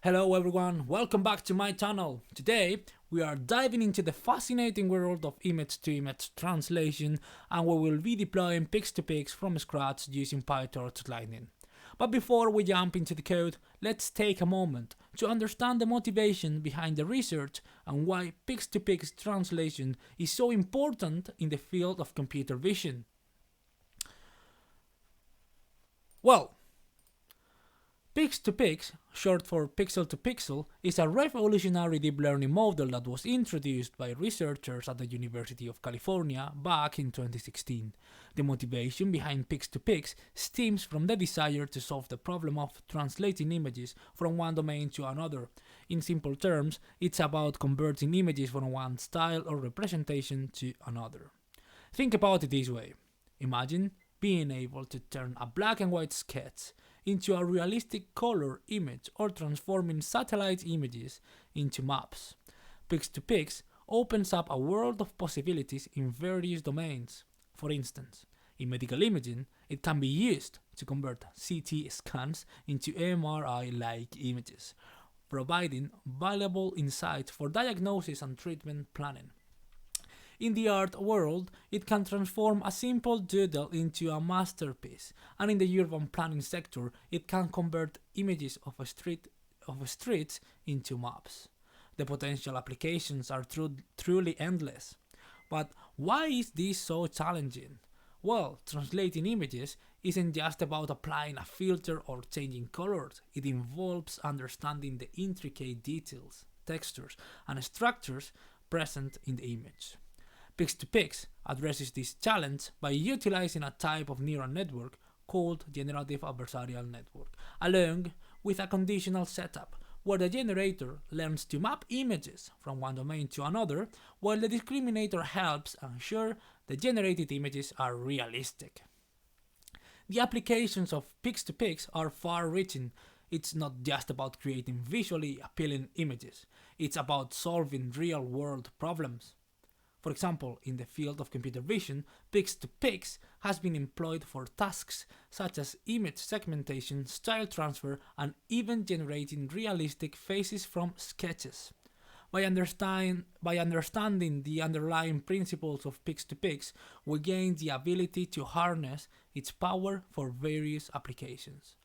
Hello everyone, welcome back to my channel. Today we are diving into the fascinating world of image-to-image translation, and we will be deploying Pix2Pix from scratch using PyTorch Lightning. But before we jump into the code, let's take a moment to understand the motivation behind the research and why Pix2Pix translation is so important in the field of computer vision. Well, Pix2Pix, short for pixel to pixel, is a revolutionary deep learning model that was introduced by researchers at the University of California back in 2016. The motivation behind Pix2Pix stems from the desire to solve the problem of translating images from one domain to another. In simple terms, it's about converting images from one style or representation to another. Think about it this way. Imagine being able to turn a black and white sketch into a realistic color image or transforming satellite images into maps. Pix2Pix opens up a world of possibilities in various domains. For instance, in medical imaging, it can be used to convert CT scans into MRI-like images, providing valuable insights for diagnosis and treatment planning. In the art world, it can transform a simple doodle into a masterpiece, and in the urban planning sector, it can convert images of streets into maps. The potential applications are truly endless. But why is this so challenging? Well, translating images isn't just about applying a filter or changing colors. It involves understanding the intricate details, textures, and structures present in the image. Pix2Pix addresses this challenge by utilizing a type of neural network called generative adversarial network, along with a conditional setup where the generator learns to map images from one domain to another, while the discriminator helps ensure the generated images are realistic. The applications of Pix2Pix are far-reaching. It's not just about creating visually appealing images, it's about solving real-world problems. For example, in the field of computer vision, Pix2Pix has been employed for tasks such as image segmentation, style transfer, and even generating realistic faces from sketches. By understanding the underlying principles of Pix2Pix, we gain the ability to harness its power for various applications.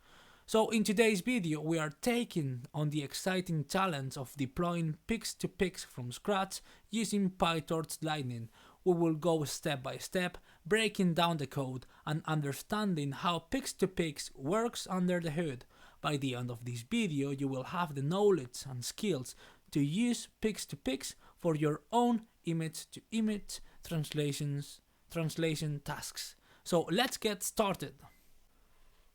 So in today's video, we are taking on the exciting challenge of deploying Pix2Pix from scratch using PyTorch Lightning. We will go step by step, breaking down the code and understanding how Pix2Pix works under the hood. By the end of this video, you will have the knowledge and skills to use Pix2Pix for your own image-to-image translation tasks. So let's get started.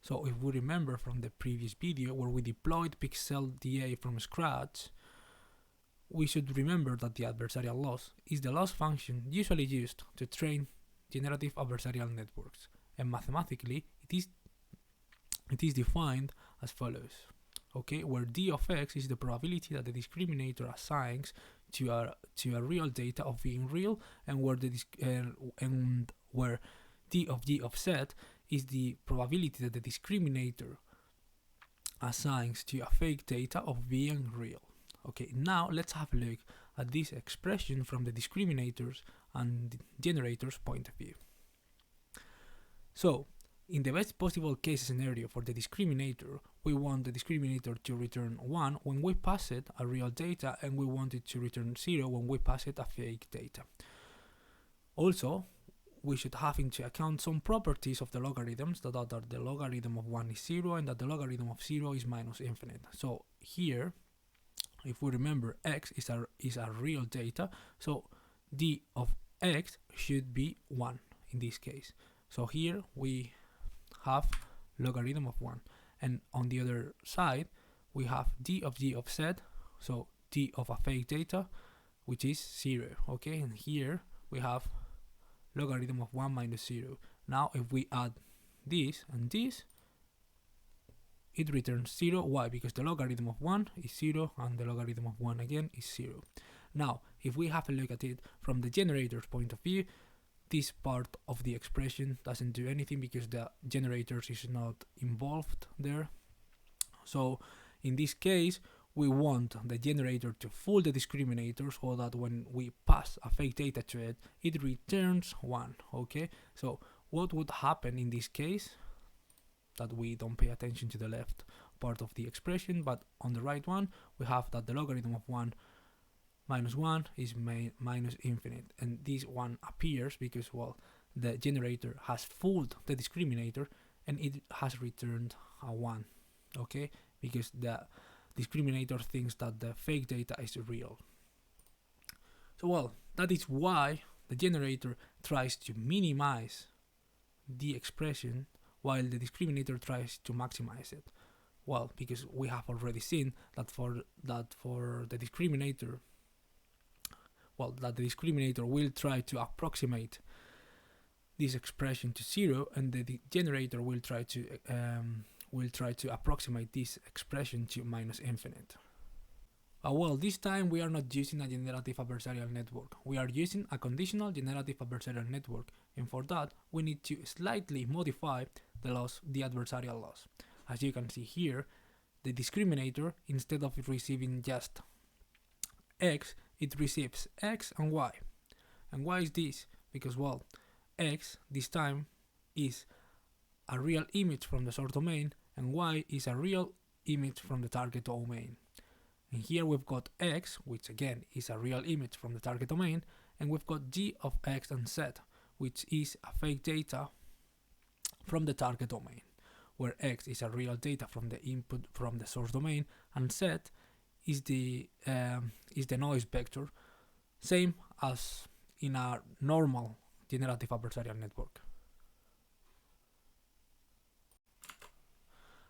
So if we remember from the previous video where we deployed PixelDA from scratch, we should remember that the adversarial loss is the loss function usually used to train generative adversarial networks, and mathematically it is defined as follows. Okay, where d of x is the probability that the discriminator assigns to a real data of being real, and where d of g of z is the probability that the discriminator assigns to a fake data of being real. Okay, now let's have a look at this expression from the discriminator's and generator's point of view. So, in the best possible case scenario for the discriminator, we want the discriminator to return 1 when we pass it a real data, and we want it to return 0 when we pass it a fake data. Also, we should have into account some properties of the logarithms, that the logarithm of 1 is 0 and that the logarithm of 0 is minus infinite. So here, if we remember, x is a real data, so d of x should be 1 in this case. So here we have logarithm of 1, and on the other side we have d of g of z, so d of a fake data, which is 0. Okay, and here we have logarithm of 1 minus 0. Now if we add this and this, it returns 0. Why? Because the logarithm of 1 is 0 and the logarithm of 1 again is 0. Now if we have a look at it from the generator's point of view, this part of the expression doesn't do anything because the generators is not involved there. So in this case we want the generator to fool the discriminator so that when we pass a fake data to it, it returns 1, okay? So what would happen in this case, that we don't pay attention to the left part of the expression, but on the right one, we have that the logarithm of 1 minus 1 is minus infinite, and this one appears because, well, the generator has fooled the discriminator and it has returned a 1, okay? Because the discriminator thinks that the fake data is real. So, well, that is why the generator tries to minimize the expression while the discriminator tries to maximize it. Well, because we have already seen that for the discriminator, well, that the discriminator will try to approximate this expression to 0, and the generator will try to approximate this expression to minus infinite. Well, this time we are not using a generative adversarial network. We are using a conditional generative adversarial network, and for that we need to slightly modify the adversarial loss. As you can see here, the discriminator, instead of receiving just x, it receives x and y. And why is this? Because, well, x this time is a real image from the source domain, and y is a real image from the target domain. And here we've got x, which again is a real image from the target domain, and we've got g of x and z, which is a fake data from the target domain, where x is a real data from the input from the source domain, and z is the noise vector, same as in a normal generative adversarial network.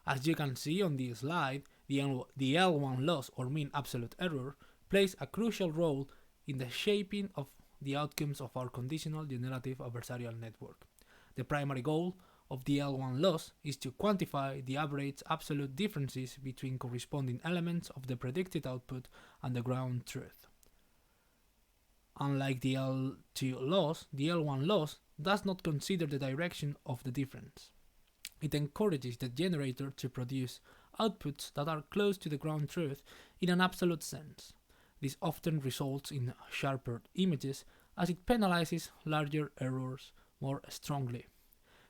As you can see on this slide, the L1 loss, or mean absolute error, plays a crucial role in the shaping of the outcomes of our conditional generative adversarial network. The primary goal of the L1 loss is to quantify the average absolute differences between corresponding elements of the predicted output and the ground truth. Unlike the L2 loss, the L1 loss does not consider the direction of the difference. It encourages the generator to produce outputs that are close to the ground truth in an absolute sense. This often results in sharper images, as it penalizes larger errors more strongly.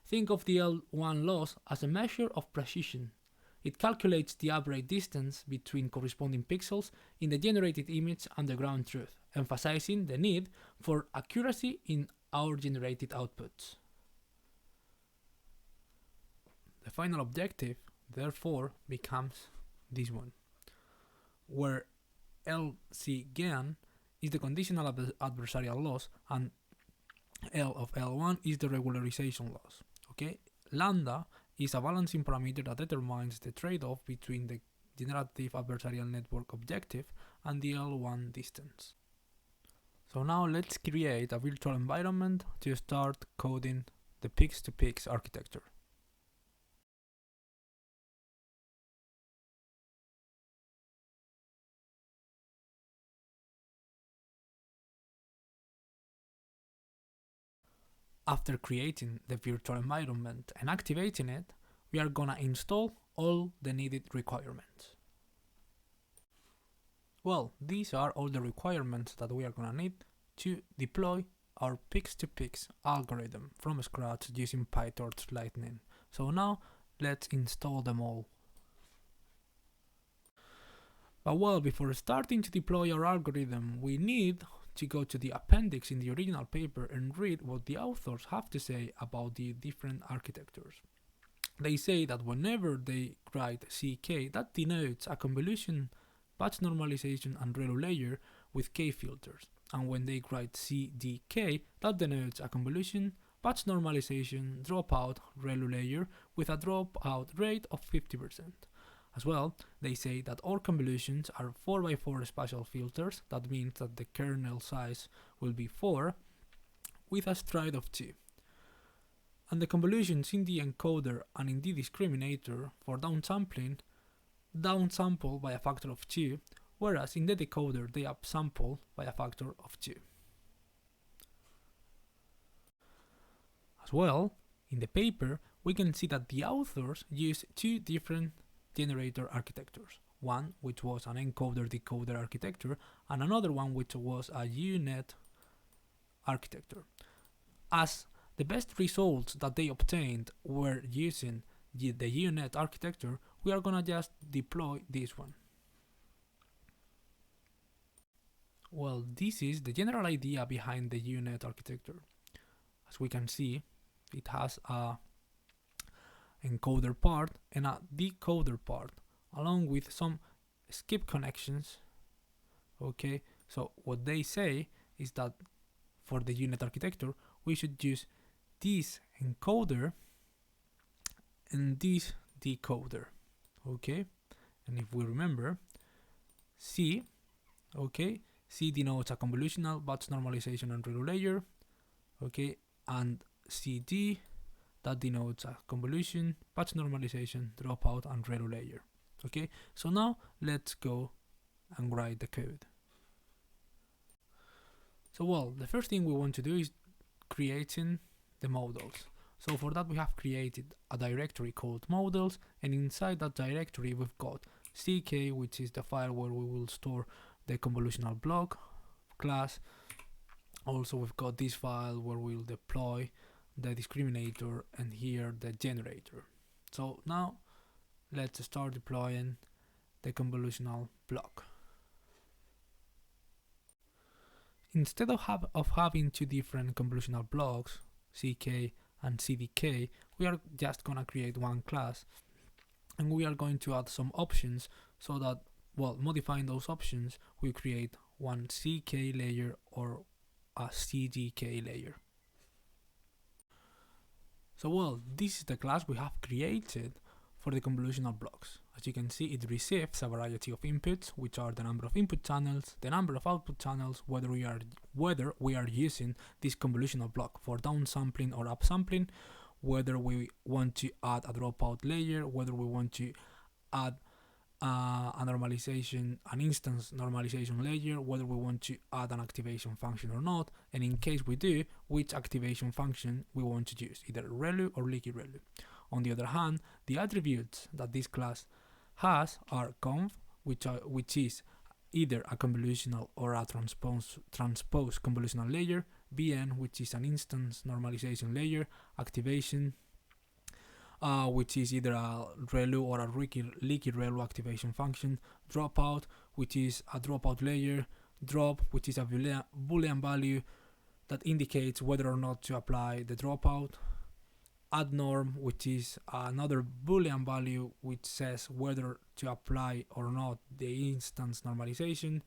Think of the L1 loss as a measure of precision. It calculates the average distance between corresponding pixels in the generated image and the ground truth, emphasizing the need for accuracy in our generated outputs. The final objective, therefore, becomes this one, where LC gain is the conditional adversarial loss and L of L1 is the regularization loss. Okay, lambda is a balancing parameter that determines the trade-off between the generative adversarial network objective and the L1 distance. So now let's create a virtual environment to start coding the Pix2Pix architecture. After creating the virtual environment and activating it, we are gonna install all the needed requirements. Well, these are all the requirements that we are gonna need to deploy our Pix2Pix algorithm from scratch using PyTorch Lightning. So now let's install them all. But well, before starting to deploy our algorithm, we need to go to the appendix in the original paper and read what the authors have to say about the different architectures. They say that whenever they write CK, that denotes a convolution, patch normalization and ReLU layer with K filters, and when they write CDK, that denotes a convolution, patch normalization, dropout, ReLU layer with a dropout rate of 50%. As well, they say that all convolutions are 4x4 spatial filters. That means that the kernel size will be 4 with a stride of 2. And the convolutions in the encoder and in the discriminator for downsampling downsample by a factor of 2, whereas in the decoder they upsample by a factor of 2. As well, in the paper we can see that the authors use two different generator architectures. one, which was an encoder-decoder architecture, and another one which was a UNet architecture. As the best results that they obtained were using the UNet architecture, we are gonna just deploy this one. Well, this is the general idea behind the UNet architecture. As we can see, it has a encoder part and a decoder part, along with some skip connections. Okay, so what they say is that for the UNet architecture, we should use this encoder and this decoder. Okay, and if we remember, C, okay, C denotes a convolutional batch normalization and ReLU layer. Okay, and CD, that denotes a convolution, batch normalization, dropout, and ReLU layer. Okay, so now let's go and write the code. So well, the first thing we want to do is creating the modules. So for that we have created a directory called modules, and inside that directory we've got CK, which is the file where we will store the convolutional block class. Also we've got this file where we'll deploy the discriminator, and here the generator. So now let's start deploying the convolutional block. Instead of having two different convolutional blocks, CK and CDK, we are just gonna create one class, and we are going to add some options so that, well, modifying those options, we create one CK layer or a CDK layer. So well, this is the class we have created for the convolutional blocks. As you can see, it receives a variety of inputs, which are the number of input channels, the number of output channels, whether we are using this convolutional block for downsampling or upsampling, whether we want to add a dropout layer, whether we want to add a normalization, an instance normalization layer, whether we want to add an activation function or not, and in case we do, which activation function we want to use, either ReLU or leaky ReLU. On the other hand, the attributes that this class has are conv, which is either a convolutional or a transpose convolutional layer, bn, which is an instance normalization layer, activation, which is either a ReLU or a leaky ReLU activation function, dropout, which is a dropout layer, drop, which is a boolean value that indicates whether or not to apply the dropout, add norm, which is another boolean value which says whether to apply or not the instance normalization,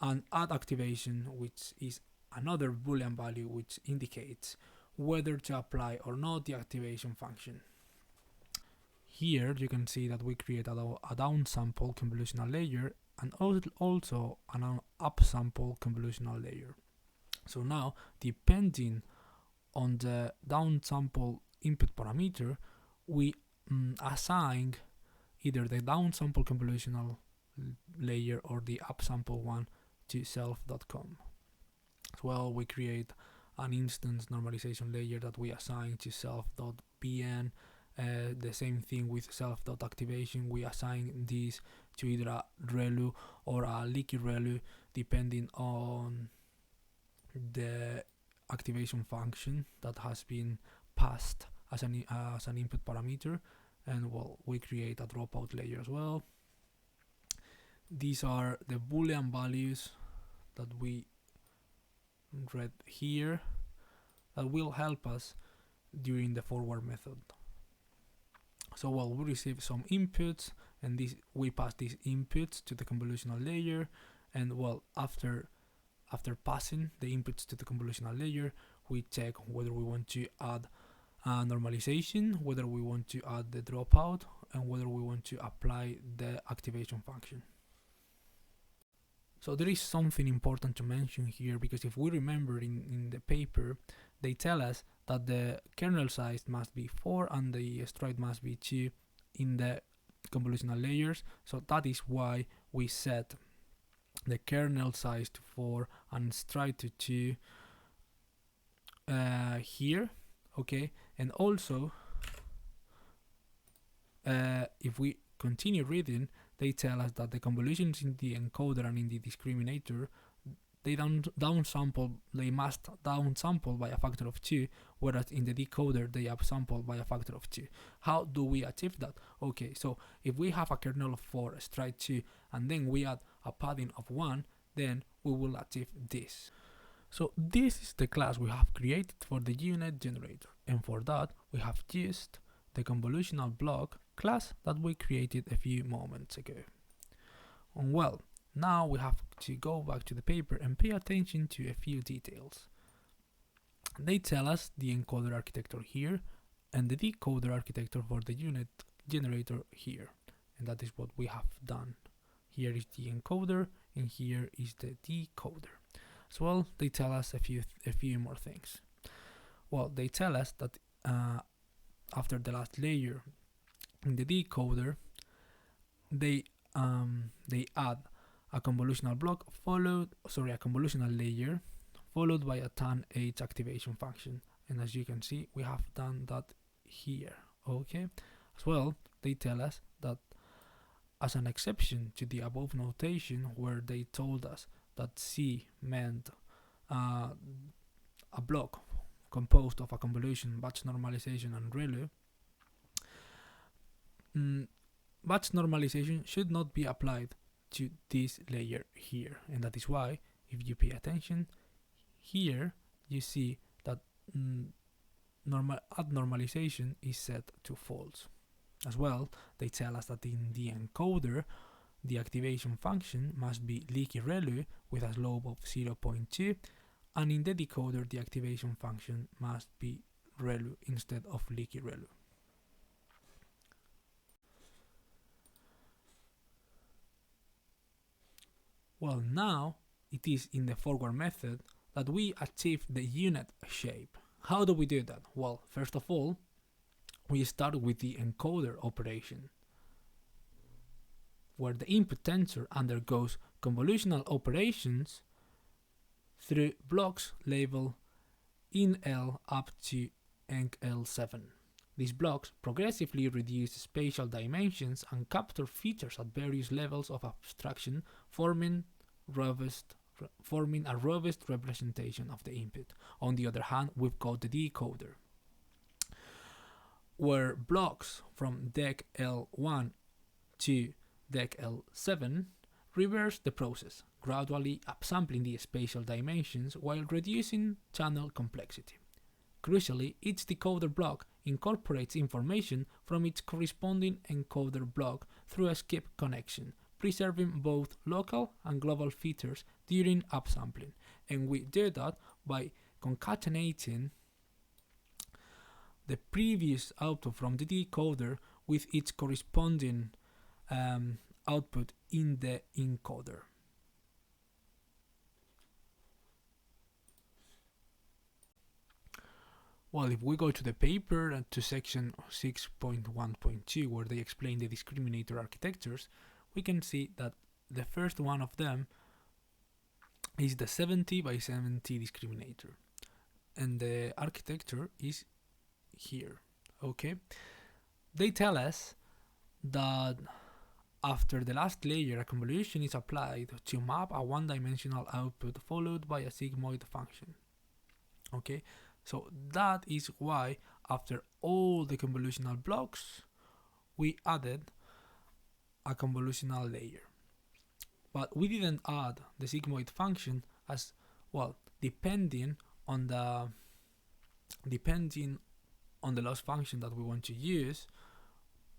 and add activation, which is another boolean value which indicates whether to apply or not the activation function. Here you can see that we create a downsample convolutional layer and also an upsample convolutional layer. So now, depending on the downsample input parameter, we assign either the downsample convolutional layer or the upsample one to self.com. As well, we create an instance normalization layer that we assign to self.bn. The same thing with self.activation, we assign this to either a ReLU or a leaky ReLU depending on the activation function that has been passed as an input parameter. And well, we create a dropout layer as well. These are the boolean values that we read here that will help us during the forward method. So well, we receive some inputs, and we pass these inputs to the convolutional layer, and well, after passing the inputs to the convolutional layer, we check whether we want to add a normalization, whether we want to add the dropout, and whether we want to apply the activation function. So there is something important to mention here, because if we remember in the paper, they tell us that the kernel size must be 4 and the stride must be 2 in the convolutional layers. So that is why we set the kernel size to 4 and stride to 2 here, okay? And also, if we continue reading, they tell us that the convolutions in the encoder and in the discriminator, they must downsample by a factor of 2, whereas in the decoder they upsample by a factor of 2. How do we achieve that? Okay, so if we have a kernel of 4, stride 2, and then we add a padding of 1, then we will achieve this. So this is the class we have created for the unit generator, and for that we have used the convolutional block class that we created a few moments ago. And well, now we have to go back to the paper and pay attention to a few details. They tell us the encoder architecture here and the decoder architecture for the unit generator here, and that is what we have done. Here is the encoder and here is the decoder. As well, they tell us a few more things. Well, they tell us that after the last layer in the decoder, they add a convolutional layer followed by a tan-h activation function, and as you can see, we have done that here. Okay. As well, they tell us that as an exception to the above notation, where they told us that C meant a block composed of a convolution, batch normalization, and ReLU, batch normalization should not be applied to this layer here, and that is why, if you pay attention, here you see that add normalization is set to false. As well, they tell us that in the encoder, the activation function must be leaky ReLU with a slope of 0.2, and in the decoder, the activation function must be ReLU instead of leaky ReLU. Well, now it is in the forward method that we achieve the unit shape. How do we do that? Well, first of all, we start with the encoder operation, where the input tensor undergoes convolutional operations through blocks labeled INL up to ENCL7. These blocks progressively reduce spatial dimensions and capture features at various levels of abstraction, forming a robust representation of the input. On the other hand, we've got the decoder, where blocks from DEC L1 to DEC L7 reverse the process, gradually upsampling the spatial dimensions while reducing channel complexity. Crucially, each decoder block incorporates information from its corresponding encoder block through a skip connection, preserving both local and global features during upsampling. And we do that by concatenating the previous output from the decoder with its corresponding output in the encoder. Well, if we go to the paper and to section 6.1.2, where they explain the discriminator architectures, we can see that the first one of them is the 70 by 70 discriminator, and the architecture is here. Okay, they tell us that after the last layer, a convolution is applied to map a one-dimensional output followed by a sigmoid function. Okay, so that is why after all the convolutional blocks, we added a convolutional layer. But we didn't add the sigmoid function as well, depending on the loss function that we want to use,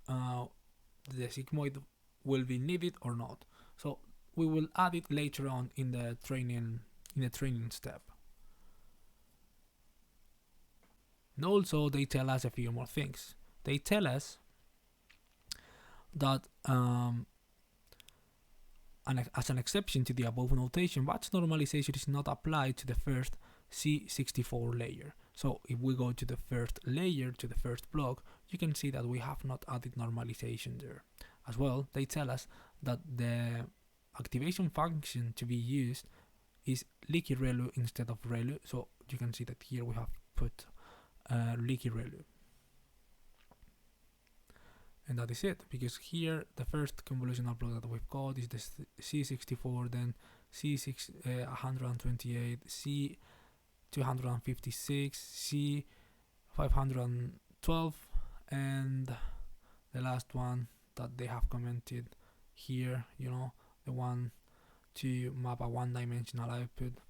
the sigmoid will be needed or not. So we will add it later on in the training step. And also they tell us a few more things. They tell us that as an exception to the above notation, batch normalization is not applied to the first C64 layer. So if we go to the first layer, to the first block, you can see that we have not added normalization there. As well, they tell us that the activation function to be used is leaky ReLU instead of ReLU. So you can see that here we have put leaky ReLU. And that is it, because here the first convolutional block that we've got is the C64, then C128, C256, C512, and the last one that they have commented here, you know, the one to map a one-dimensional output.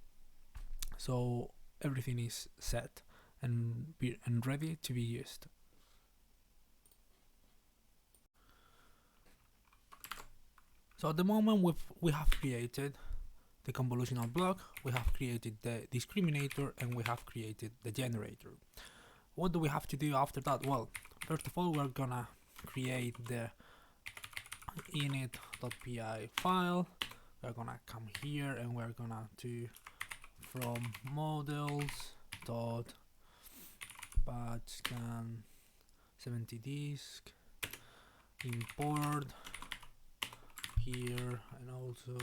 So everything is set and ready to be used. So at the moment we have created the convolutional block, we have created the discriminator, and we have created the generator. What do we have to do after that? Well, first of all, we're gonna create the init.py file. We're gonna come here and we're gonna do from models dot batch scan 70 disk import here, and also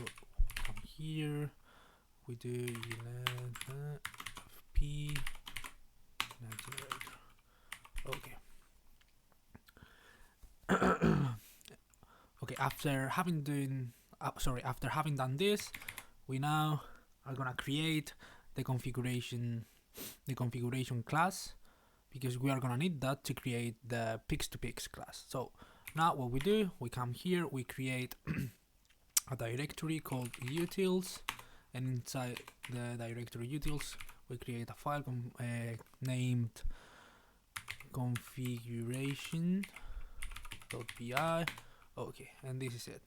from here we do p generator. Okay. Okay, after having done this, we now are gonna create the configuration class, because we are gonna need that to create the Pix2Pix class. So now what we do, we come here, we create a directory called utils, and inside the directory utils we create a file named configuration.py. Okay, and this is it.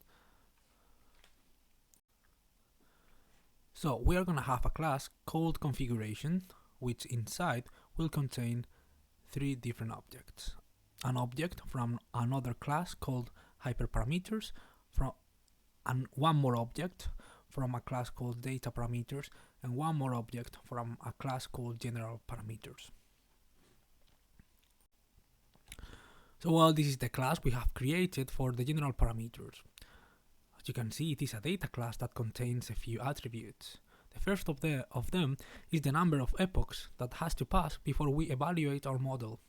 So we are gonna have a class called configuration, which inside will contain 3 different objects. An object from another class called hyperparameters, and one more object from a class called data parameters, and one more object from a class called general parameters. So well, this is the class we have created for the general parameters. As you can see, it is a data class that contains a few attributes. The first of them is the number of epochs that has to pass before we evaluate our model.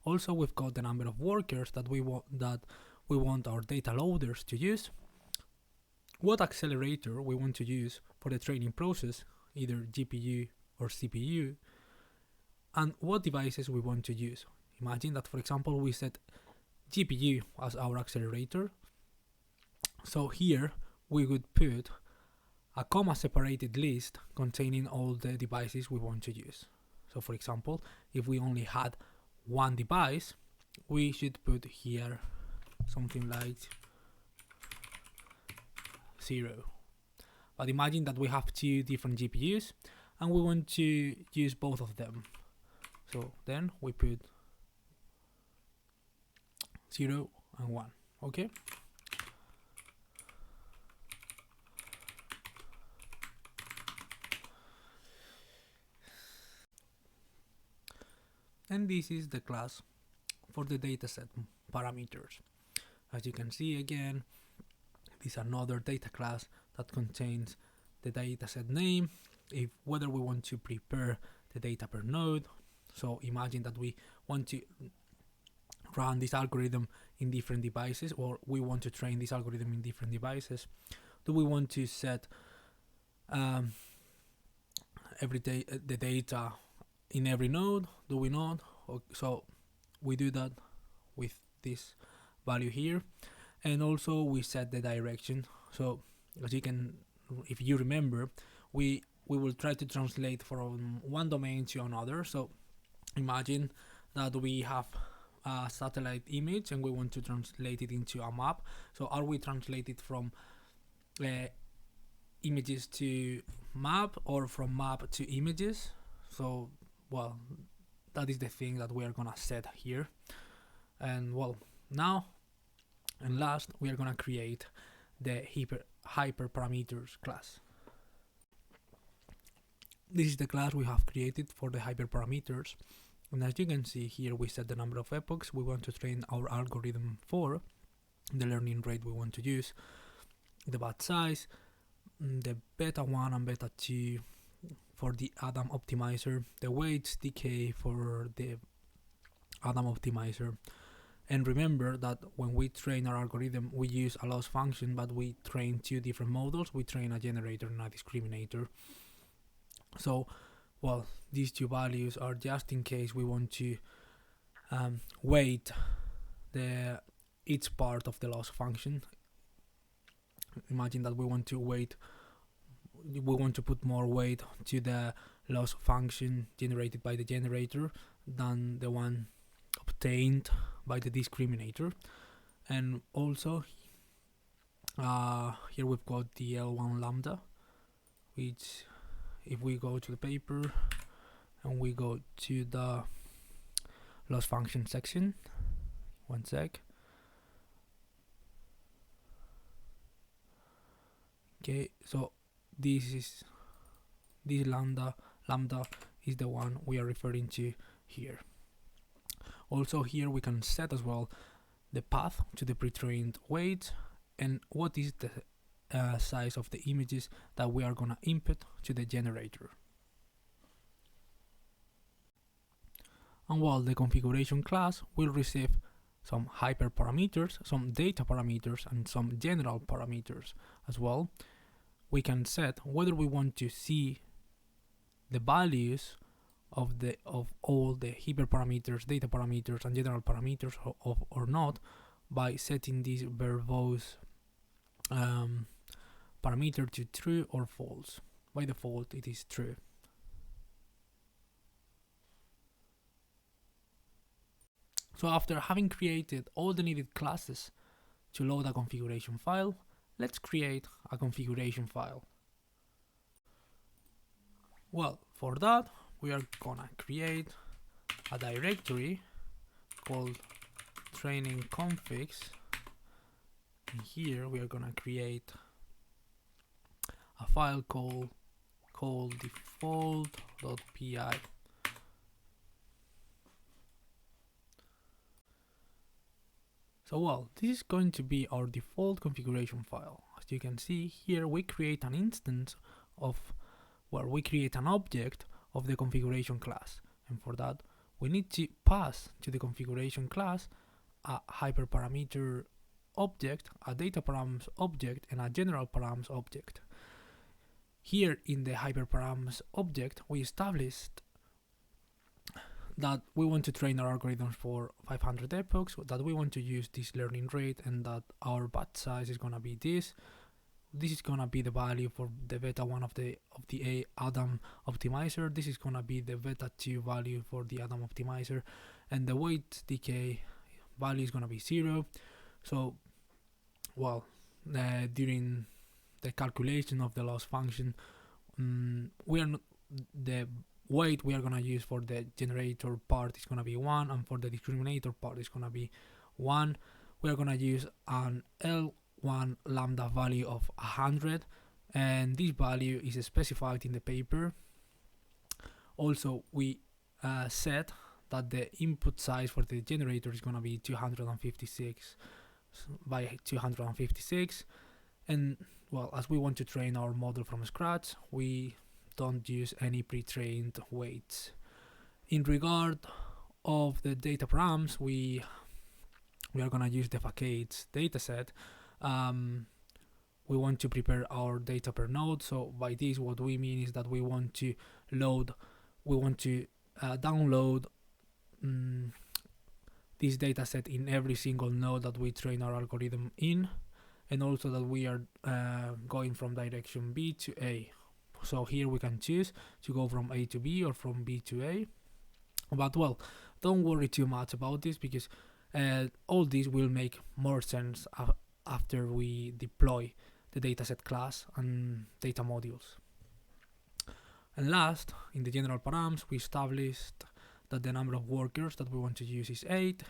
Also, we've got the number of workers that we want our data loaders to use, what accelerator we want to use for the training process, either GPU or CPU, and what devices we want to use. Imagine that, for example, we set GPU as our accelerator. So here we would put a comma-separated list containing all the devices we want to use. So for example, if we only had one device, we should put here something like 0. But imagine that we have 2 different GPUs and we want to use both of them. So then we put 0 and 1, okay? And this is the class for the dataset parameters. As you can see again, this is another data class that contains the dataset name, whether we want to prepare the data per node. So imagine that we want to run this algorithm in different devices, or we want to train this algorithm in different devices. Do we want to set the data in every node? Do we not? So we do that with this value here, and also we set the direction. So as you can, if you remember, we will try to translate from one domain to another. So imagine that we have a satellite image and we want to translate it into a map. So are we translated from images to map, or from map to images? So well, that is the thing that we are gonna set here. And well, now and last, we are gonna create the hyperparameters class. This is the class we have created for the hyperparameters, and as you can see here, we set the number of epochs we want to train our algorithm for, the learning rate we want to use, the batch size, the beta 1 and beta 2 for the Adam optimizer, the weights decay for the Adam optimizer, And remember that when we train our algorithm, we use a loss function, but we train two different models. We train a generator and a discriminator. So, well, these two values are just in case we want to weight each part of the loss function. Imagine that we want to put more weight to the loss function generated by the generator than the one obtained by the discriminator. And also here we've got the L1 lambda, which if we go to the paper and we go to the loss function section, one sec. Okay, so this lambda is the one we are referring to here. Also here we can set as well the path to the pre-trained weight and what is the size of the images that we are gonna input to the generator. And while the configuration class will receive some hyperparameters, some data parameters, and some general parameters as well, we can set whether we want to see the values of all the hyperparameters, data parameters, and general parameters or not by setting this verbose parameter to true or false. By default, it is true. So after having created all the needed classes to load a configuration file, let's create a configuration file. Well, for that, we are gonna create a directory called training configs. And here we are gonna create a file called default.py. So well, this is going to be our default configuration file. As you can see here, we create an instance of, well, we create an object of the configuration class. And for that, we need to pass to the configuration class a hyperparameter object, a data params object, and a general params object. Here in the hyperparams object, we established that we want to train our algorithms for 500 epochs, that we want to use this learning rate, and that our batch size is gonna be this. This is gonna be the value for the beta 1 of the Adam optimizer. This is gonna be the beta 2 value for the Adam optimizer, and the weight decay value is gonna be 0. So, well, during the calculation of the loss function, we are not the weight we are gonna use for the generator part is gonna be 1, and for the discriminator part is gonna be 1. We are gonna use an L1 lambda value of 100, and this value is specified in the paper. Also, we set that the input size for the generator is gonna be 256 by 256, and well, as we want to train our model from scratch, we don't use any pre-trained weights. In regard of the data params, we are gonna use the facades dataset. We want to prepare our data per node. So by this, what we mean is that we want to download this dataset in every single node that we train our algorithm in, and also that we are going from direction B to A. So here we can choose to go from A to B or from B to A. But well, don't worry too much about this, because all this will make more sense after we deploy the dataset class and data modules. And last, in the general params, we established that the number of workers that we want to use is 8,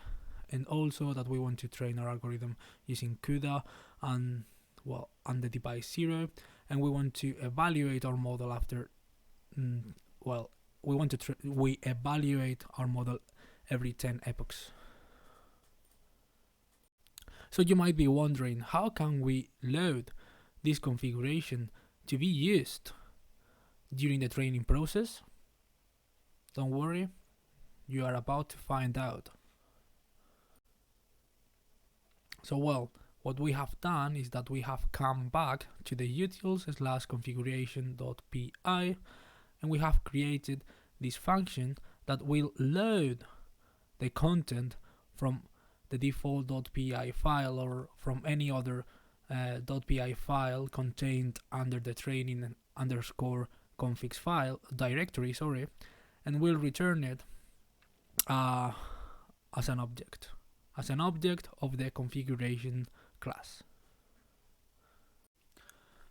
and also that we want to train our algorithm using CUDA and the device 0, and we want to evaluate our model after we evaluate our model every 10 epochs. So you might be wondering, how can we load this configuration to be used during the training process? Don't worry, you are about to find out. So well, what we have done is that we have come back to the utils/configuration.py and we have created this function that will load the content from the default.py file or from any other .py file contained under the training underscore configs file directory, and we'll return it as an object of the configuration class.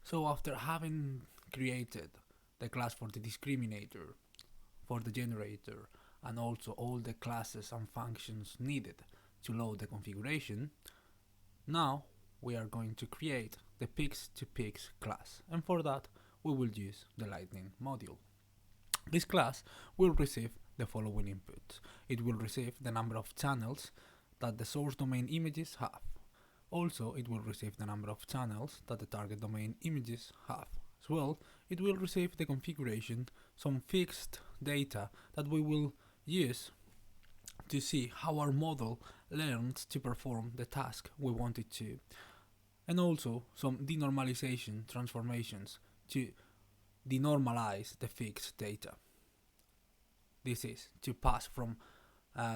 So after having created the class for the discriminator, for the generator, and also all the classes and functions needed to load the configuration, now we are going to create the Pix2Pix class, and for that we will use the Lightning module. This class will receive the following inputs. It will receive the number of channels that the source domain images have. Also, it will receive the number of channels that the target domain images have. As well, it will receive the configuration, some fixed data that we will use to see how our model learns to perform the task we want it to, and also some denormalization transformations to denormalize the fixed data. This is to pass from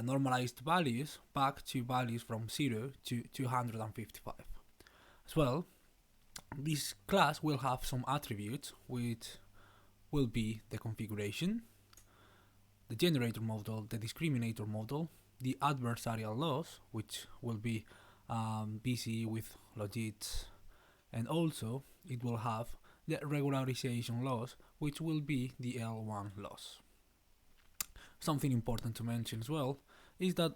normalized values back to values from 0 to 255. As well, this class will have some attributes which will be the configuration, the generator model, the discriminator model, the adversarial loss, which will be BC with logits, and also it will have the regularization loss, which will be the L1 loss. Something important to mention as well is that,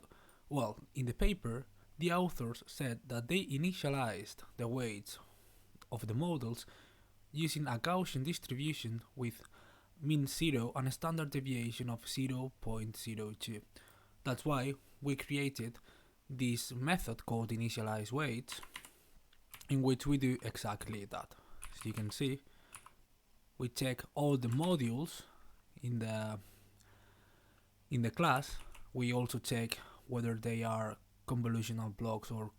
well, in the paper, the authors said that they initialized the weights of the models using a Gaussian distribution with mean 0 and a standard deviation of 0.02. That's why we created this method called initialize weights, in which we do exactly that. As you can see, we check all the modules in the class. We also check whether they are convolutional blocks or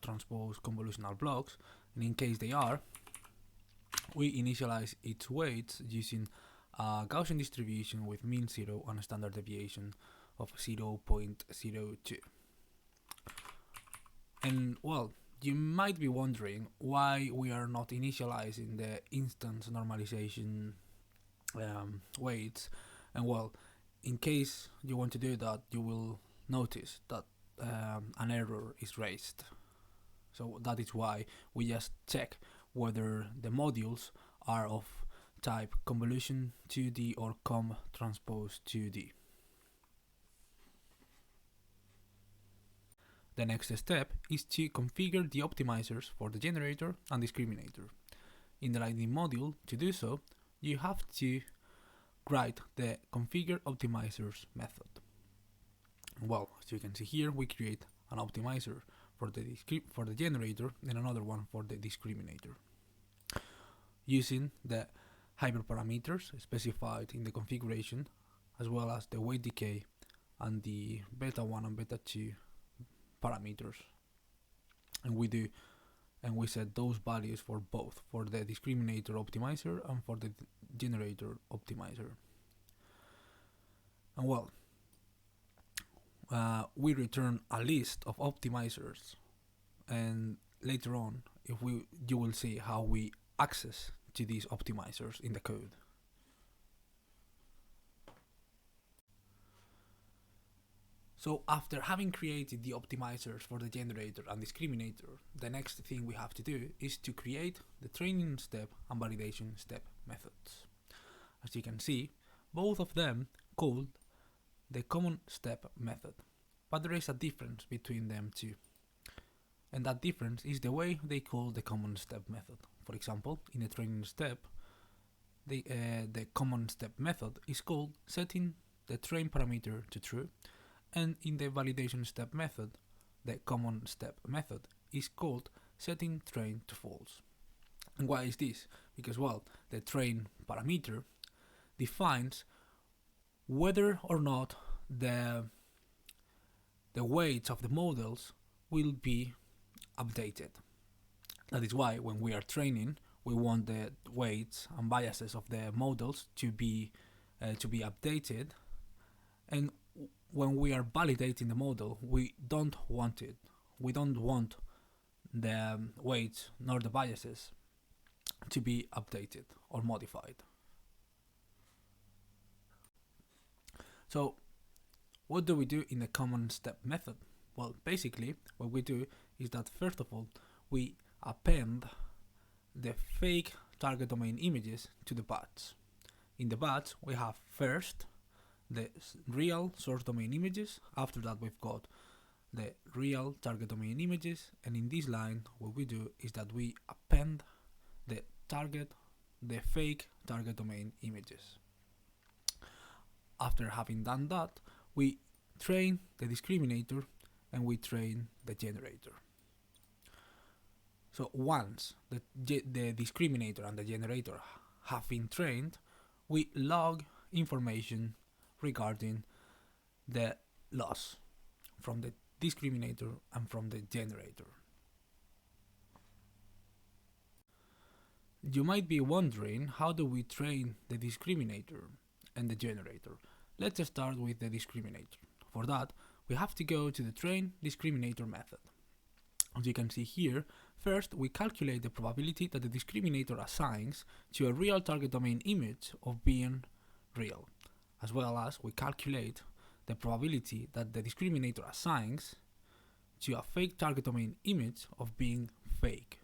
transpose convolutional blocks, and in case they are, we initialize its weights using a Gaussian distribution with mean 0 and a standard deviation of 0.02. And well, you might be wondering why we are not initializing the instance normalization weights, and well, in case you want to do that, you will notice that an error is raised. So that is why we just check whether the modules are of type convolution 2D or com transpose 2D. The next step is to configure the optimizers for the generator and discriminator. In the Lightning module, to do so, you have to write the configure optimizers method. Well, as you can see here, we create an optimizer for the generator and another one for the discriminator, using the hyperparameters specified in the configuration, as well as the weight decay and the beta 1 and beta 2 parameters. And we set those values for both, for the discriminator optimizer and for the generator optimizer. And well, we return a list of optimizers, and later on you will see how we access to these optimizers in the code. So after having created the optimizers for the generator and discriminator, the next thing we have to do is to create the training step and validation step methods. As you can see, both of them call the common step method, but there is a difference between them two. And that difference is the way they call the common step method. For example, in the training step, the common step method is called setting the train parameter to true, and in the validation step method, the common step method is called setting train to false. And why is this? Because, well, the train parameter defines whether or not the weights of the models will be updated. That is why when we are training, we want the weights and biases of the models to be updated, and when we are validating the model, we don't want it. We don't want the weights nor the biases to be updated or modified. So what do we do in the common step method? Well, basically what we do is that first of all we append the fake target domain images to the batch. In the batch we have first the real source domain images, after that we've got the real target domain images, and in this line what we do is that we append the fake target domain images. After having done that, we train the discriminator and we train the generator. So once the discriminator and the generator have been trained, we log information regarding the loss from the discriminator and from the generator. You might be wondering, how do we train the discriminator and the generator? Let's start with the discriminator. For that, we have to go to the train discriminator method. As you can see here, first we calculate the probability that the discriminator assigns to a real target domain image of being real, as well as we calculate the probability that the discriminator assigns to a fake target domain image of being fake.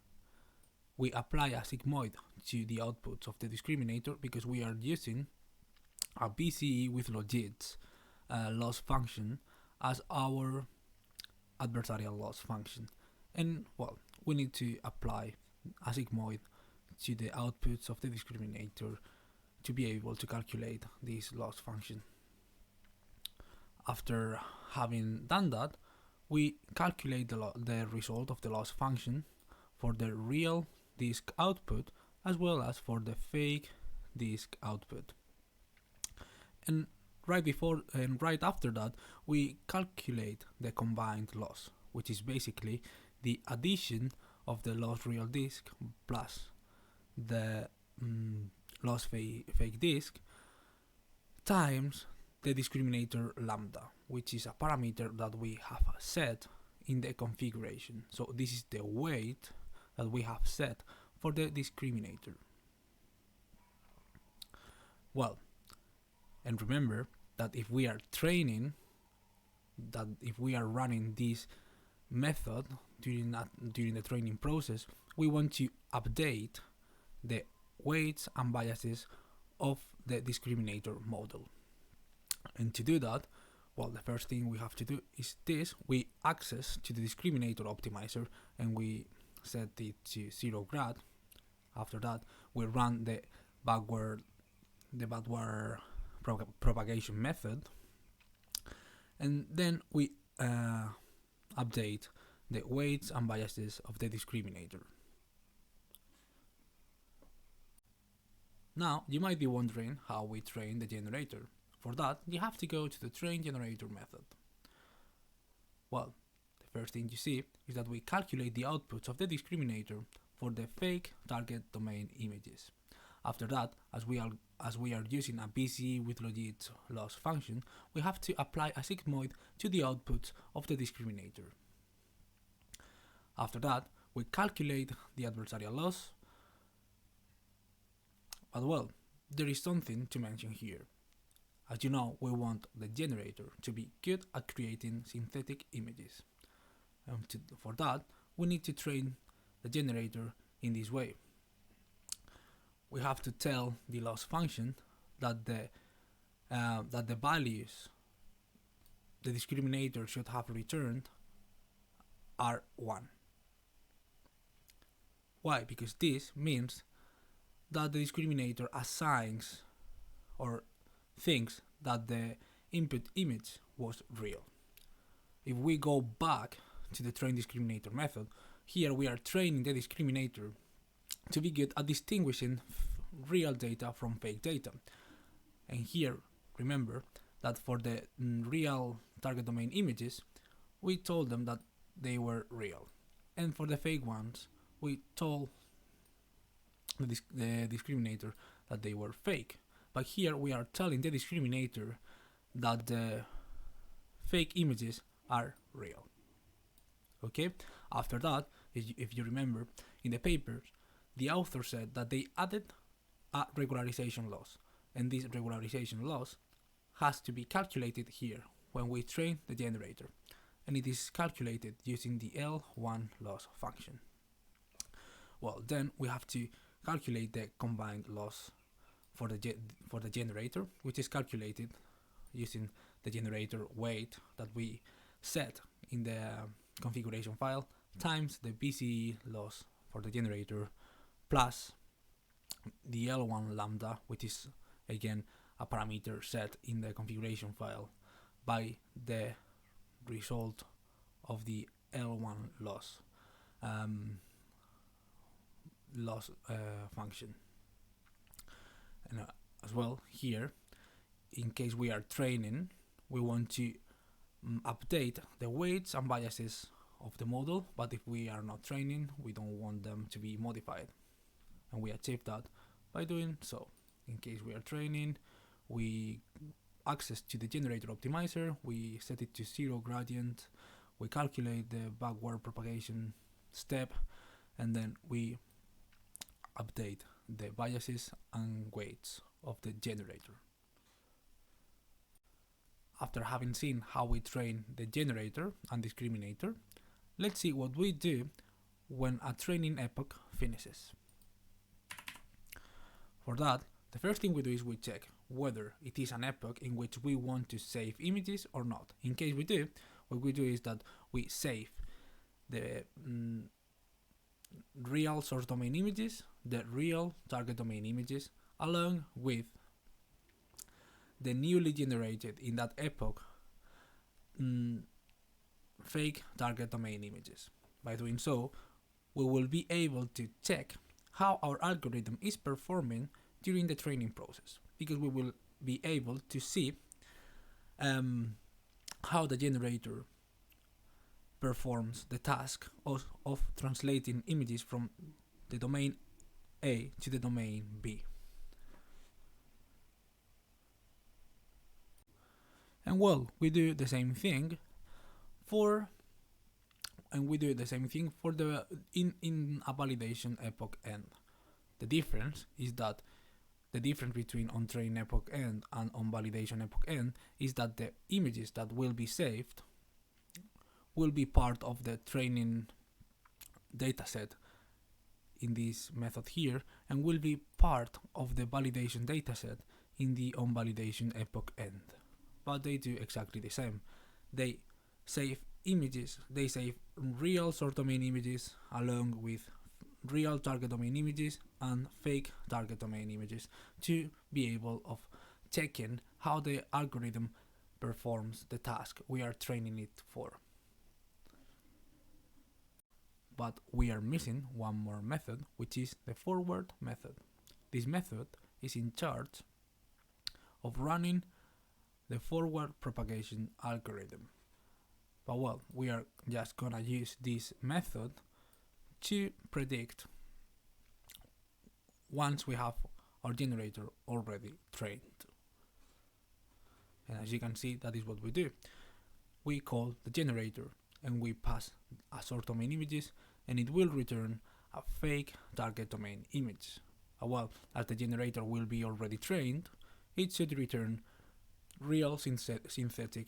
We apply a sigmoid to the outputs of the discriminator because we are using a BCE with logits loss function as our adversarial loss function, and well, we need to apply a sigmoid to the outputs of the discriminator to be able to calculate this loss function. After having done that, we calculate the result of the loss function for the real disk output as well as for the fake disk output. And right after that, we calculate the combined loss, which is basically the addition of the lost real disk plus the lost fake disk times the discriminator lambda, which is a parameter that we have set in the configuration. So this is the weight that we have set for the discriminator. Well, and remember that if we are training, that if we are running this method during the training process, we want to update the weights and biases of the discriminator model. And to do that, well, the first thing we have to do is this: we access to the discriminator optimizer and we set it to 0 grad. After that, we run the backward propagation method, and then we update the weights and biases of the discriminator. Now you might be wondering how we train the generator. For that, you have to go to the train generator method. Well, the first thing you see is that we calculate the outputs of the discriminator for the fake target domain images. After that, as we are using a BCE with logit loss function, we have to apply a sigmoid to the outputs of the discriminator. After that, we calculate the adversarial loss. But well, there is something to mention here. As you know, we want the generator to be good at creating synthetic images. For that, we need to train the generator in this way. We have to tell the loss function that the values the discriminator should have returned are 1. Why? Because this means that the discriminator assigns or thinks that the input image was real. If we go back to the train discriminator method, here we are training the discriminator to be good at distinguishing real data from fake data. And here, remember that for the real target domain images, we told them that they were real. And for the fake ones, we told the discriminator that they were fake. But here we are telling the discriminator that the fake images are real. Okay? After that, if you remember, in the papers, the author said that they added a regularization loss. And this regularization loss has to be calculated here when we train the generator. And it is calculated using the L1 loss function. Well, then we have to calculate the combined loss for the generator, which is calculated using the generator weight that we set in the configuration file times the BCE loss for the generator plus the L1 lambda, which is again a parameter set in the configuration file by the result of the L1 loss function. And as well here, in case we are training, we want to update the weights and biases of the model, but if we are not training, we don't want them to be modified, and we achieve that by doing so. In case we are training, we access to the generator optimizer, we set it to 0 gradient, we calculate the backward propagation step, and then we update the biases and weights of the generator. After having seen how we train the generator and discriminator, let's see what we do when a training epoch finishes. For that, the first thing we do is we check whether it is an epoch in which we want to save images or not. In case we do, what we do is that we save the real source domain images, the real target domain images, along with the newly generated in that epoch fake target domain images. By doing so, we will be able to check how our algorithm is performing during the training process, because we will be able to see how the generator performs the task of translating images from the domain A to the domain B. And well, we do the same thing for the in a validation epoch end. The difference is that the difference between on train epoch end and on validation epoch end is that the images that will be saved will be part of the training dataset in this method here, and will be part of the validation dataset in the on validation epoch end. But they do exactly the same. They save images, they save real source domain images along with real target domain images and fake target domain images to be able of checking how the algorithm performs the task we are training it for. But we are missing one more method, which is the forward method. This method is in charge of running the forward propagation algorithm. But well, we are just gonna use this method to predict once we have our generator already trained. And as you can see, that is what we do. We call the generator and we pass a source domain images, and it will return a fake target domain image. Well, as the generator will be already trained, it should return real synthetic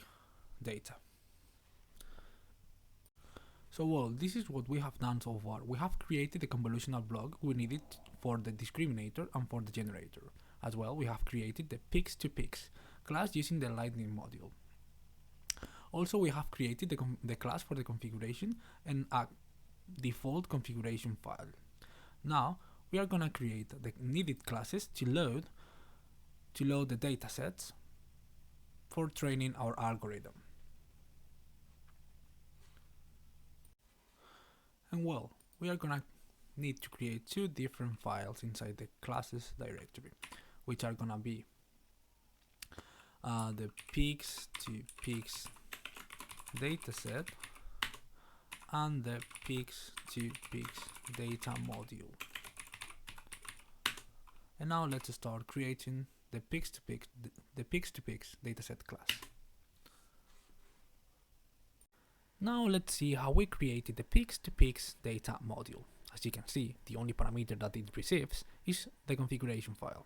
data. So well, this is what we have done so far. We have created the convolutional block we needed for the discriminator and for the generator. As well, we have created the Pix2Pix class using the Lightning module. Also, we have created the class for the configuration and a default configuration file. Now, we are gonna create the needed classes to load the datasets for training our algorithm. And well, we are gonna need to create two different files inside the classes directory, which are gonna be the Pix2Pix dataset and the Pix2Pix data module. And now let's start creating the Pix2Pix dataset class. Now let's see how we created the Pix2Pix data module. As you can see, the only parameter that it receives is the configuration file.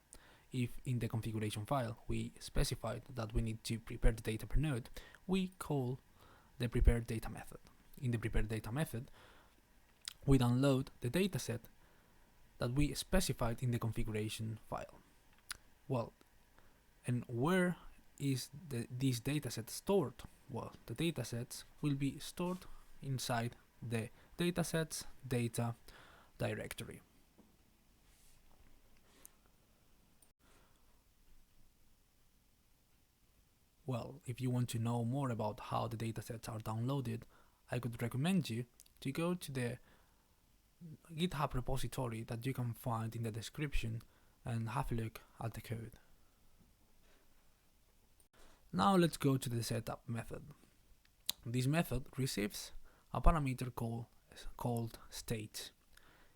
If in the configuration file we specified that we need to prepare the data per node, we call the prepare data method. In the prepare data method, we download the dataset that we specified in the configuration file. Well, and where is this dataset stored? Well, the datasets will be stored inside the datasets data directory. Well, if you want to know more about how the datasets are downloaded, I could recommend you to go to the GitHub repository that you can find in the description and have a look at the code. Now let's go to the setup method. This method receives a parameter called state.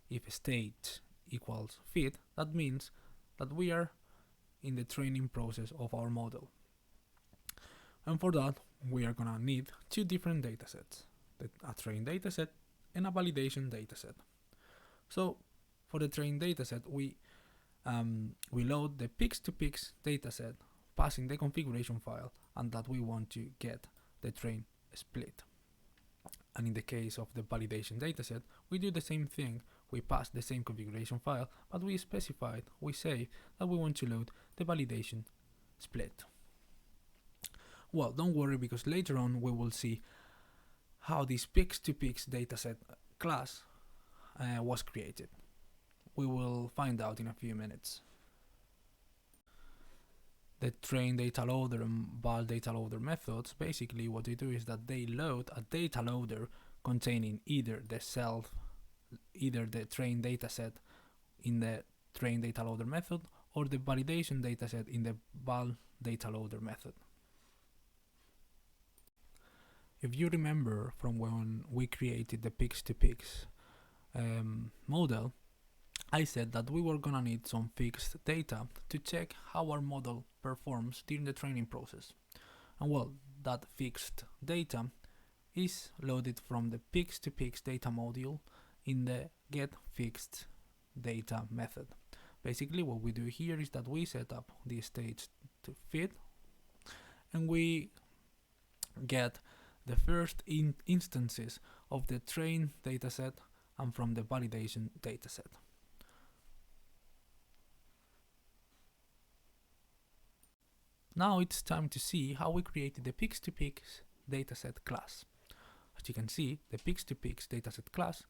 If state equals fit, that means that we are in the training process of our model. And for that, we are gonna need two different datasets, a trained dataset and a validation dataset. So for the trained dataset, we load the Pix2Pix dataset passing the configuration file, and that we want to get the train split. And in the case of the validation dataset, we do the same thing. We pass the same configuration file, but we say that we want to load the validation split. Well, don't worry, because later on we will see how this Pix2Pix dataset class was created. We will find out in a few minutes. The train data loader and val data loader methods, basically what they do is that they load a data loader containing either the train dataset in the train data loader method or the validation dataset in the val data loader method. If you remember from when we created the Pix2Pix model, I said that we were gonna need some fixed data to check how our model performs during the training process. And well, that fixed data is loaded from the Pix2Pix data module in the getFixedData method. Basically what we do here is that we set up the states to fit, and we get the first instances of the train dataset and from the validation dataset. Now it's time to see how we created the Pix2Pix dataset class. As you can see, the Pix2Pix dataset class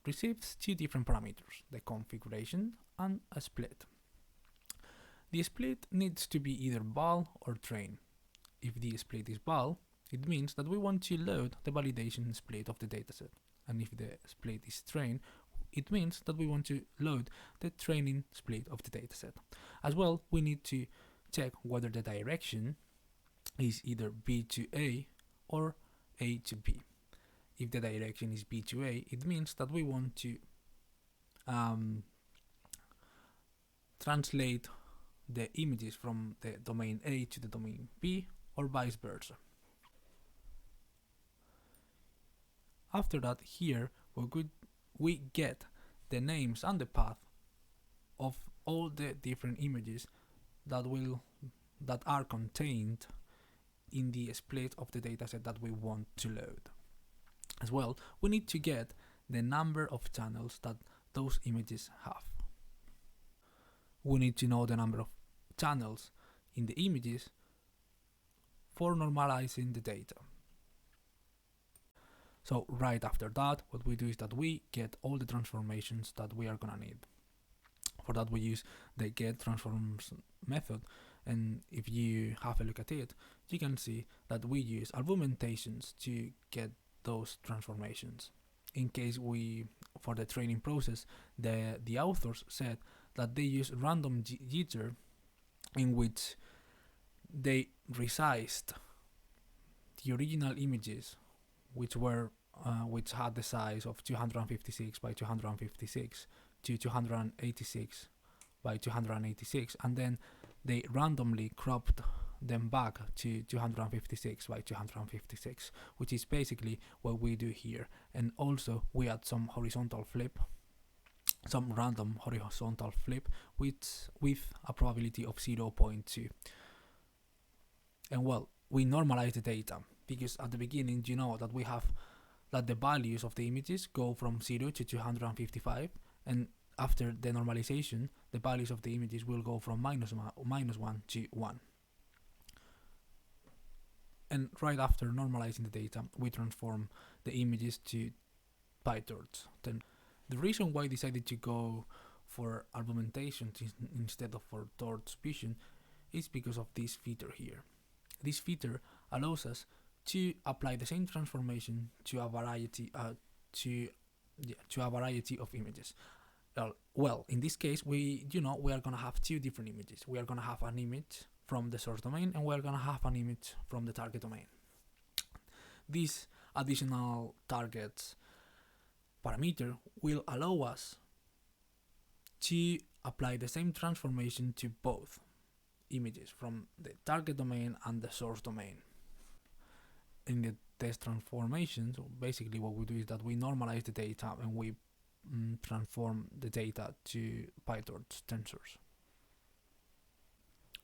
receives two different parameters, the configuration and a split. The split needs to be either val or train. If the split is val, it means that we want to load the validation split of the dataset. And if the split is train, it means that we want to load the training split of the dataset. As well, we need to check whether the direction is either B to A or A to B. If the direction is B to A, it means that we want to translate the images from the domain A to the domain B, or vice versa. After that, here we get the names and the path of all the different images that are contained in the split of the dataset that we want to load. As well, we need to get the number of channels that those images have. We need to know the number of channels in the images for normalizing the data. So right after that, what we do is that we get all the transformations that we are gonna need. For that we use the getTransforms method, and if you have a look at it, you can see that we use argumentations to get those transformations. In case for the training process, the authors said that they use random jitter, in which they resized the original images, which were which had the size of 256 by 256 to 286 by 286, and then they randomly cropped them back to 256 by 256, which is basically what we do here. And also we add some horizontal flip, some random horizontal flip with a probability of 0.2. And well, we normalize the data because at the beginning you know that we have that the values of the images go from 0 to 255, and after the normalization the values of the images will go from -1 to 1. And right after normalizing the data, we transform the images to PyTorch. Then the reason why I decided to go for argumentation instead of for torch vision is because of this feature here. This feature allows us to apply the same transformation to a variety of images. Well, in this case, we are gonna have two different images. We are gonna have an image from the source domain, and we are gonna have an image from the target domain. This additional target parameter will allow us to apply the same transformation to both images from the target domain and the source domain. In the test transformations, basically what we do is that we normalize the data and we transform the data to PyTorch tensors.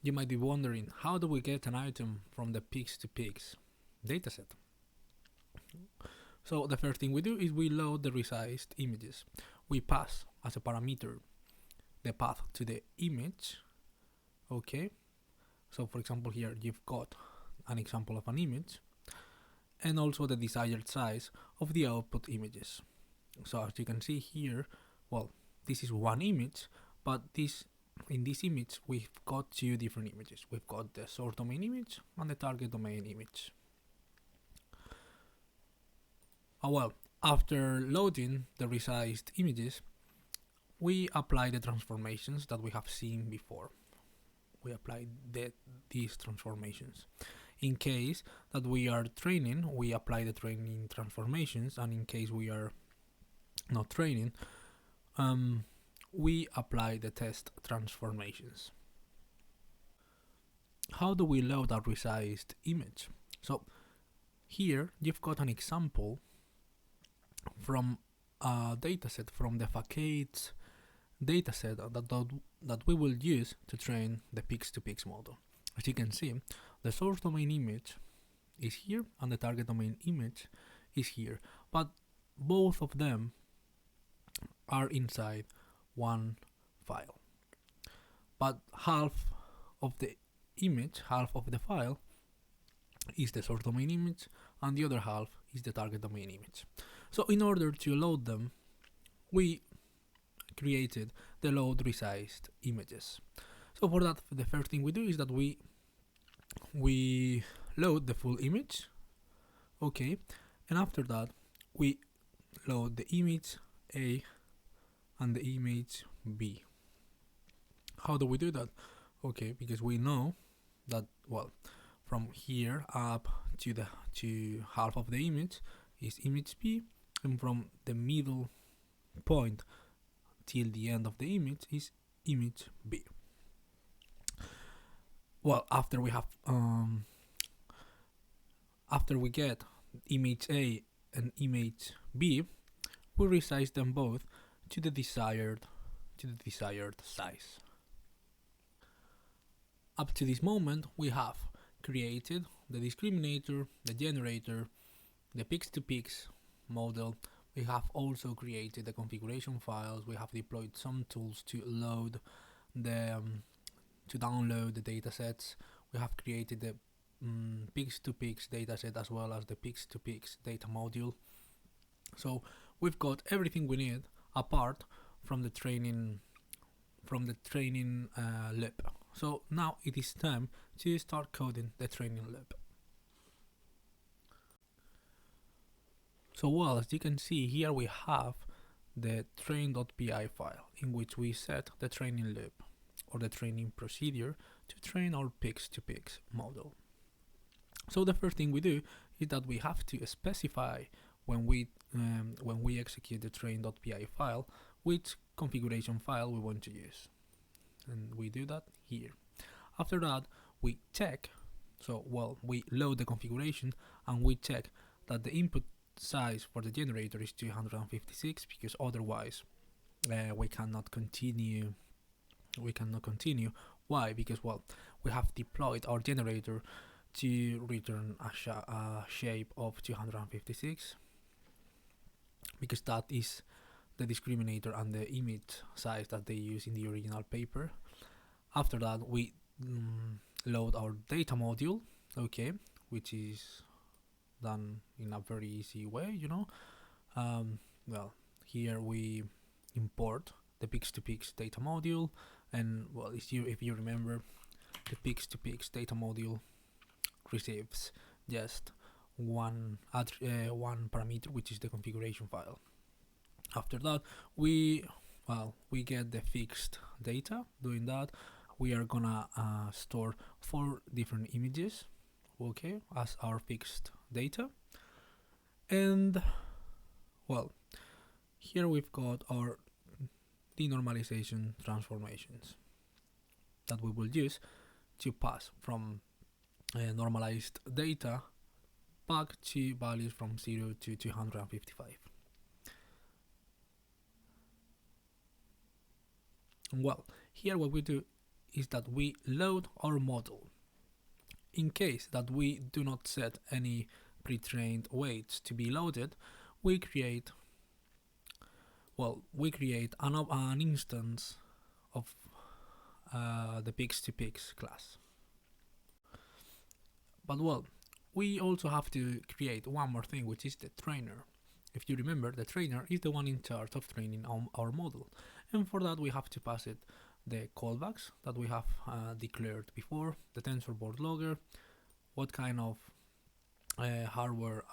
You might be wondering, how do we get an item from the Pix2Pix dataset? So the first thing we do is we load the resized images. We pass as a parameter the path to the image. Okay, so for example here you've got an example of an image, and also the desired size of the output images. So as you can see here, well, this is one image, but in this image we've got two different images. We've got the source domain image and the target domain image. Well, after loading the resized images, we apply the transformations that we have seen before. We apply these transformations. In case that we are training, we apply the training transformations, and in case we are not training, we apply the test transformations. How do we load a resized image? So here you've got an example from a dataset from the Facades dataset that we will use to train the Pix2Pix model. As you can see, the source domain image is here and the target domain image is here, but both of them are inside one file. But half of the image, half of the file, is the source domain image and the other half is the target domain image. So in order to load them, we created the load resized images. So for that, the first thing we do is that we load the full image, okay, and after that we load the image A and the image B. How do we do that? Okay, because we know that, well, from here up to half of the image is image B, and from the middle point till the end of the image is image B. Well, after we have after we get image A and image B, we resize them both to the desired size. Up to this moment, we have created the discriminator, the generator, the Pix2Pix model. We have also created the configuration files. We have deployed some tools to load to download the datasets. We have created the Pix2Pix dataset as well as the Pix2Pix Datamodule. So we've got everything we need apart from the training loop. So now it is time to start coding the training loop. So well, as you can see here, we have the train.py file in which we set the training loop or the training procedure to train our Pix2Pix model. So the first thing we do is that we have to specify when we execute the train.py file, which configuration file we want to use, and we do that here. After that, we check. We load the configuration and we check that the input size for the generator is 256, because otherwise we cannot continue. Why? Because we have deployed our generator to return a shape of 256, because that is the discriminator and the image size that they use in the original paper. After that, we load our data module, okay, which is done in a very easy way, here we import the Pix2Pix data module, and if you remember, the Pix2Pix data module receives just one parameter, which is the configuration file. After that, we get the fixed data. Doing that, we are gonna store 4 different images, okay, as our fixed data. And here we've got our denormalization transformations that we will use to pass from normalized data back to values from 0 to 255. Here what we do is that we load our model. In case that we do not set any pre-trained weights to be loaded, we create an instance of the Pix2Pix class. But we also have to create one more thing, which is the trainer. If you remember, the trainer is the one in charge of training our model, and for that we have to pass it the callbacks that we have declared before, the TensorBoard logger, what kind of hardware,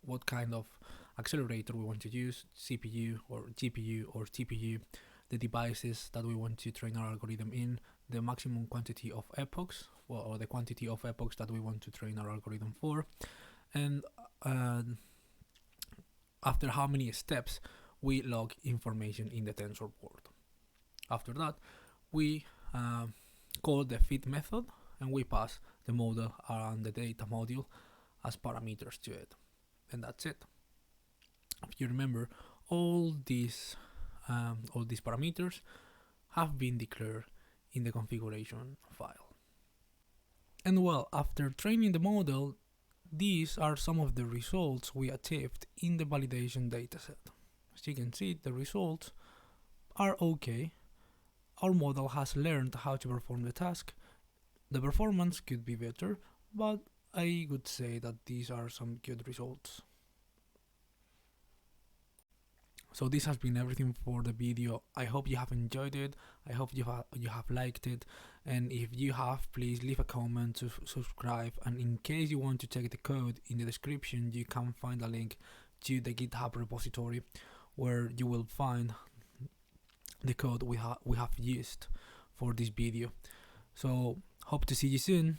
what kind of accelerator we want to use, CPU or GPU or TPU, the devices that we want to train our algorithm in, the maximum quantity of epochs, or the quantity of epochs that we want to train our algorithm for, and after how many steps we log information in the TensorBoard. After that, we call the feed method, and we pass the model and the data module as parameters to it, and that's it. If you remember, all these parameters have been declared in the configuration file. And after training the model, these are some of the results we achieved in the validation dataset. As you can see, the results are okay. Our model has learned how to perform the task. The performance could be better, but I would say that these are some good results. So this has been everything for the video. I hope you have enjoyed it. I hope you have liked it, and if you have, please leave a comment, to subscribe, and in case you want to check the code in the description, you can find a link to the GitHub repository where you will find the code we have used for this video. So hope to see you soon.